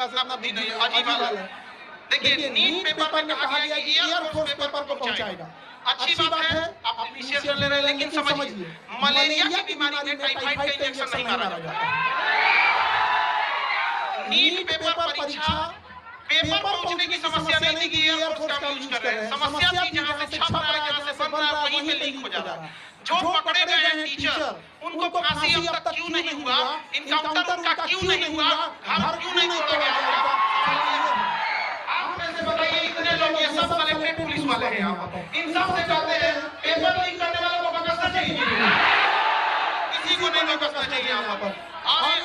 पास इतना बुद्धि नहीं है, अजीब बात है। देखिए नीट पेपर में कहा गया कि एयरफोर्स पेपर को पहुंचाएगा। अच्छी बात है, आप इनिशिएशन ले रहे हैं, लेकिन समझिए मलेरिया की बीमारी में टाइफाइड का इंजेक्शन नहीं मारा जाता। नीट पेपर परीक्षा पेपर पहुंचने की समस्या नहीं थी कि एयरफोर्स का यूज कर रहे हैं, समस्या थी जहां से छप रहा है, जहां से बन रहा है, वहीं पे लीक हो जा रहा है। जो पकड़े गए हैं टीचर, उनको फांसी अब तक क्यों नहीं हुआ, इनकाउंटर उनका क्यों नहीं हुआ, घर क्यों नहीं छोड़ा गया? आप कैसे बताइए, इतने लोग ये सब कलेक्टेड पुलिस वाले हैं, आप इन सब से कहते हैं पेपर लीक करने वालों को बकसना चाहिए, किसी को नहीं बकसना चाहिए। यहाँ पर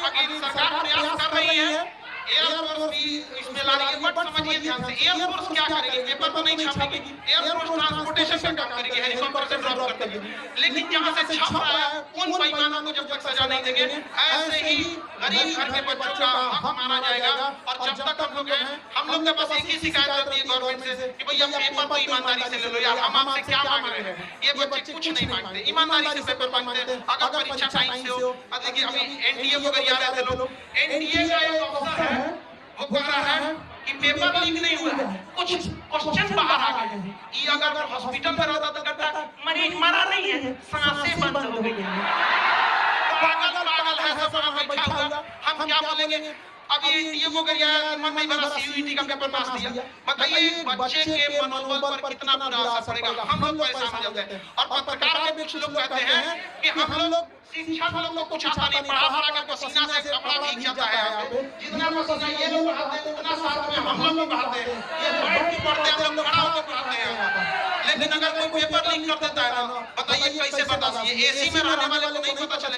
अगेन सरकार प्रयास कर रही है, एयरफोर्स भी इसमें ला रही है, बट समझिए ध्यान से, एयरफोर्स क्या करेगी? पेपर तो नहीं छापेगी, एयरफोर्स ट्रांसपोर्टेशन का काम करेगी, हेलीकॉप्टर से ड्रॉप कर देगी। लेकिन जहां से छप रहा है उन बेईमानों को जब तक सजा नहीं देंगे, ऐसे ही गरीब घर के बच्चों का हक मारा जाएगा। और जब तक हम लोग हैं, हम लोग के पास एक ही शिकायत होती है गवर्नमेंट से कि भैया पेपर तो ईमानदारी से ले लो यार, हम आपसे क्या मांग रहे हैं? ये बच्चे कुछ नहीं मांगते, ईमानदारी से पेपर मांगते हैं। अगर परीक्षा टाइम से हो, देखिए अभी एनडीए को अगर याद है लोग, एनडीए का एक अफसर है, वो कह रहा है कि पेपर लीक नहीं हुआ है, कुछ क्वेश्चन बाहर आ गए हैं। ये अगर हॉस्पिटल में रहता तो कहता मरीज मरा नहीं है, सांसें बंद हो गई हैं। पागल पागल है सब वहां बैठा हुआ, हम क्या बोलेंगे? अभी एनडीए को अगर यार मन नहीं बना, सीयूईटी का पेपर पास दिया, बताइए बच्चे के मनोबल पर कितना बुरा असर पड़ेगा। हम लोग परेशान हो जाते हैं। और पत्रकार के कुछ लोग कहते हैं कि हम लोग शिक्षक लोग को कुछ आता नहीं, पढ़ा पढ़ा कर पसीना से कपड़ा भीग जाता है, जितना पसीना ये लोग बहाते हैं उतना साथ में हम लोग भी बहाते हैं। ये बैठ के पढ़ते हैं, हम लोग खड़ा होकर पढ़ते हैं। लेकिन अगर कोई पेपर लीक कर देता है ना, बताइए कैसे बर्दाश्त? ये एसी में रहने वाले को नहीं पता चले।